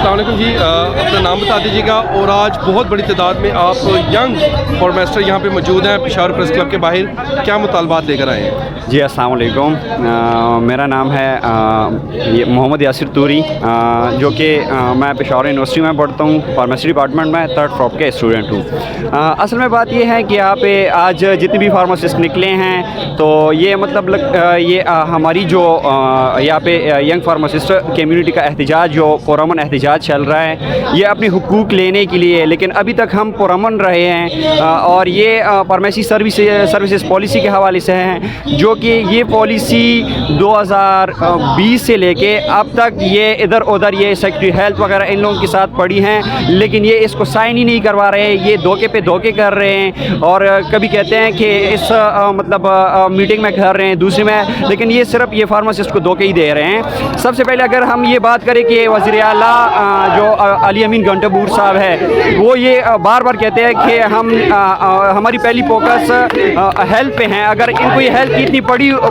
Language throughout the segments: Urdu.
السلام علیکم جی، اپنا نام بتا دیجیے گا اور آج بہت بڑی تعداد میں آپ ینگ فارمیسٹر یہاں پہ موجود ہیں پشاور پریس کلب کے باہر، کیا مطالبات لے کر آئے ہیں؟ جی السلام علیکم، میرا نام ہے محمد یاسر توری، جو کہ میں پشاور یونیورسٹی میں پڑھتا ہوں، فارمیسی ڈپارٹمنٹ میں 3rd فروپ کے اسٹوڈنٹ ہوں۔ اصل میں بات یہ ہے کہ یہاں پہ آج جتنے بھی فارماسسٹ نکلے ہیں تو یہ مطلب یہ ہماری جو یہاں پہ ینگ فارماسسٹ کمیونٹی کا احتجاج، جو پرامن احتجاج چل رہا ہے، یہ اپنے حقوق لینے کے لیے، لیکن ابھی تک ہم پرامن رہے ہیں، اور یہ فارمیسی سروسز پالیسی کے حوالے سے ہیں، جو کہ یہ پالیسی 2020 سے لے کے اب تک یہ ادھر ادھر یہ سیکٹری ہیلتھ وغیرہ ان لوگوں کے ساتھ پڑی ہیں، لیکن یہ اس کو سائن ہی نہیں کروا رہے، یہ دھوکے پہ دھوکے کر رہے ہیں، اور کبھی کہتے ہیں کہ اس مطلب میٹنگ میں کر رہے ہیں، دوسرے میں، لیکن یہ صرف یہ فارماسسٹ کو دھوکے ہی دے رہے ہیں۔ سب سے پہلے اگر ہم یہ بات کریں کہ وزیر اعلیٰ جو علی امین گھنٹبور صاحب ہے، وہ یہ بار بار کہتے ہیں کہ ہماری پہلی فوکس ہیلتھ پہ ہیں، اگر ان کو یہ ہیلتھ کی اتنی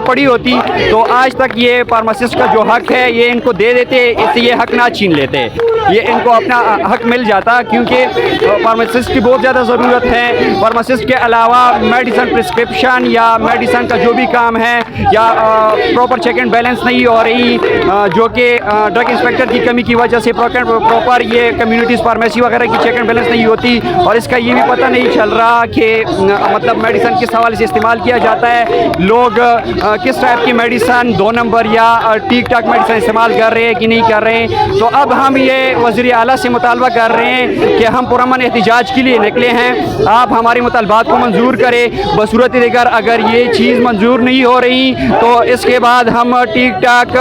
پڑی ہوتی تو آج تک یہ فارماسسٹ کا جو حق ہے یہ ان کو دے دیتے، اس سے یہ حق نہ چھین لیتے، یہ ان کو اپنا حق مل جاتا، کیونکہ فارماسسٹ کی بہت زیادہ ضرورت ہے۔ فارماسسٹ کے علاوہ میڈیسن پرسکرپشن یا میڈیسن کا جو بھی کام ہے، یا پراپر چیک اینڈ بیلنس نہیں ہو رہی، جو کہ ڈرگ انسپیکٹر کی کمی کی وجہ سے پراپر یہ کمیونٹیز فارمیسی وغیرہ کی چیک اینڈ بیلنس نہیں ہوتی، اور اس کا یہ بھی پتہ نہیں چل رہا کہ مطلب میڈیسن کس حوالے سے استعمال کیا جاتا ہے، لوگ کس ٹائپ کی میڈیسن 2 نمبر یا ٹھیک ٹھاک میڈیسن استعمال کر رہے ہیں کہ نہیں کر رہے ہیں۔ تو اب ہم یہ وزیر اعلیٰ سے مطالبہ کر رہے ہیں کہ ہم پرامن احتجاج کے لیے نکلے ہیں، آپ ہمارے مطالبات کو منظور کریں، بصورت دیگر اگر یہ چیز منظور نہیں ہو رہی تو اس کے بعد ہم ٹھیک ٹھاک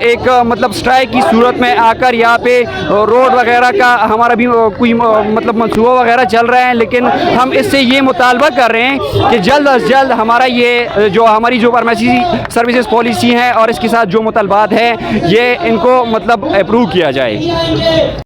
ایک مطلب اسٹرائک کی صورت میں آ کر یہاں پہ روڈ وغیرہ کا ہمارا بھی کوئی مطلب منصوبہ وغیرہ چل رہا ہے، لیکن ہم اس سے یہ مطالبہ کر رہے ہیں کہ جلد از جلد ہمارا یہ جو ہماری جو فارمیسی سروسز پالیسی ہے اور اس کے ساتھ جو مطالبات ہیں یہ ان کو مطلب اپروو کیا جائے۔